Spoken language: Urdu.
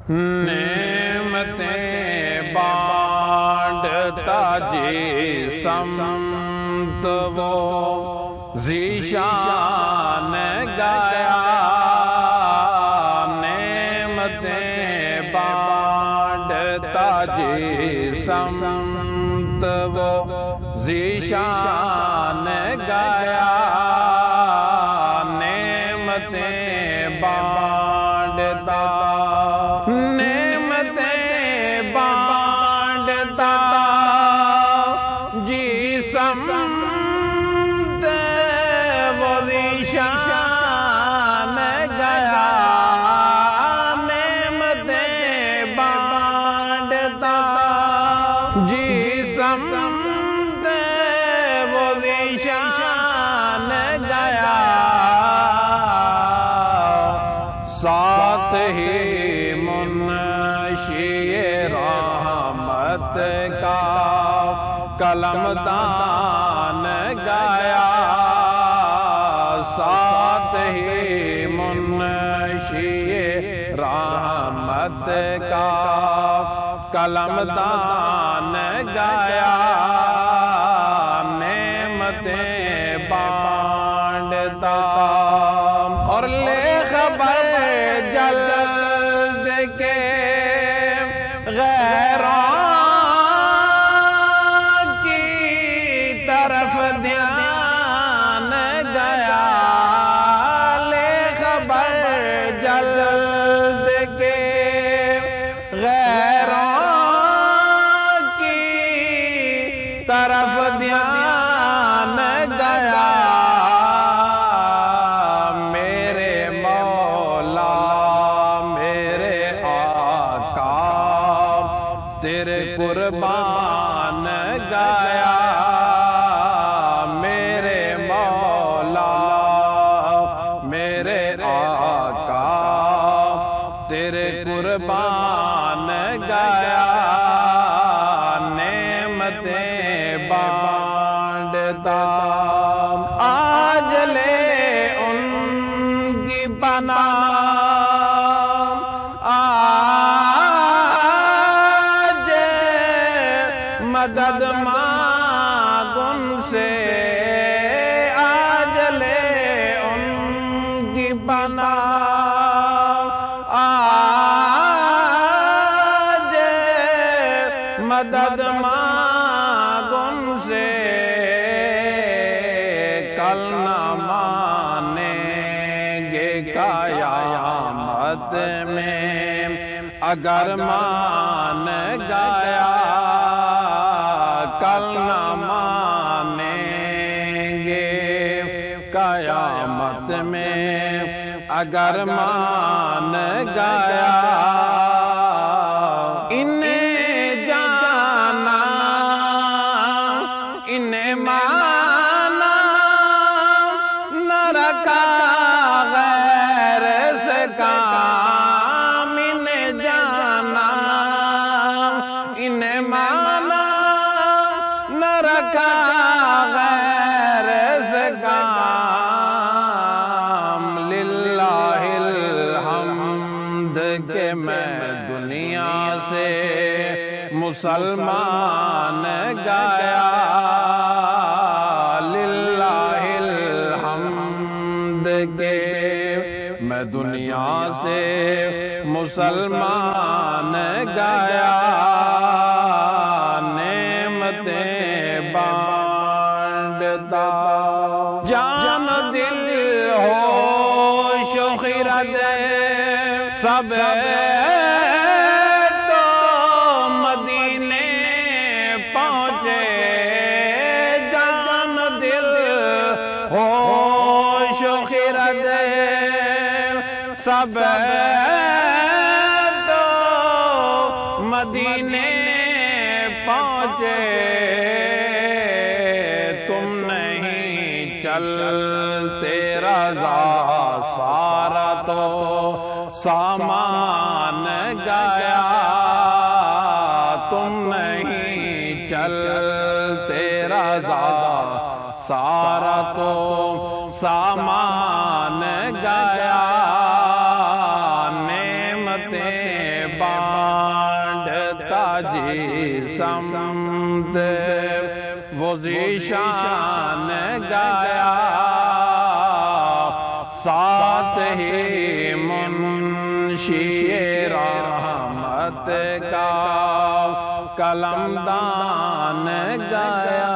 نعمتیں بانٹتا جس سمت وہ ذیشان گیا، نعمتیں بانٹتا جس سمت وہ ذیشان گیا، نعمتیں بانٹتا سمت وہ ذیشان گیا، نعمتیں بانٹتا جس سمت وہ ذیشان گیا، ساتھ ہی منشی رحمت کا قلم دان گایا، ساتھ ہی منشی رحمت کا قلم دان گایا، نعمتیں بانٹتا اور لے خبر جلد کے غیروں طرف دھیان گیا، لے خبر جلد کے غیروں کی طرف دھیان گیا، میرے مولا میرے آقا تیرے قربان گایا، تیرے قربان گایا، نعمتیں بانٹتا آج لے ان کی پناہ، آج مدد مانگ ان سے، آج لے ان کی پناہ، آج مدد مانگ ان سے، کل نہ مانیں گے قیامت میں اگر مان گایا، کل نہ مانیں گے قیامت میں اگر مان گایا، انہیں جانا انہیں مانا نہ رکھا غیر سے کام، انہیں جانا انہیں مانا نہ رکھا غیر سے کام، للہ الحمد کہ میں دنیا سے مسلمان گایا، للہ الحمد کہ میں دنیا سے مسلمان گایا، نعمتیں بانٹتا جان دل ہوش و خرد سب تو مدینے پہنچے، جان دل ہوش و خرد سب تو مدینے پہنچے، تم نہیں چلتے رضا سارا تو سامان گایا، تم نہیں چلتے رضا سارا تو سامان گایا، نعمتیں بانٹتا جسمت وہ ذیشان گایا ساتھ ہی منشی رحمت کا قلمدان گایا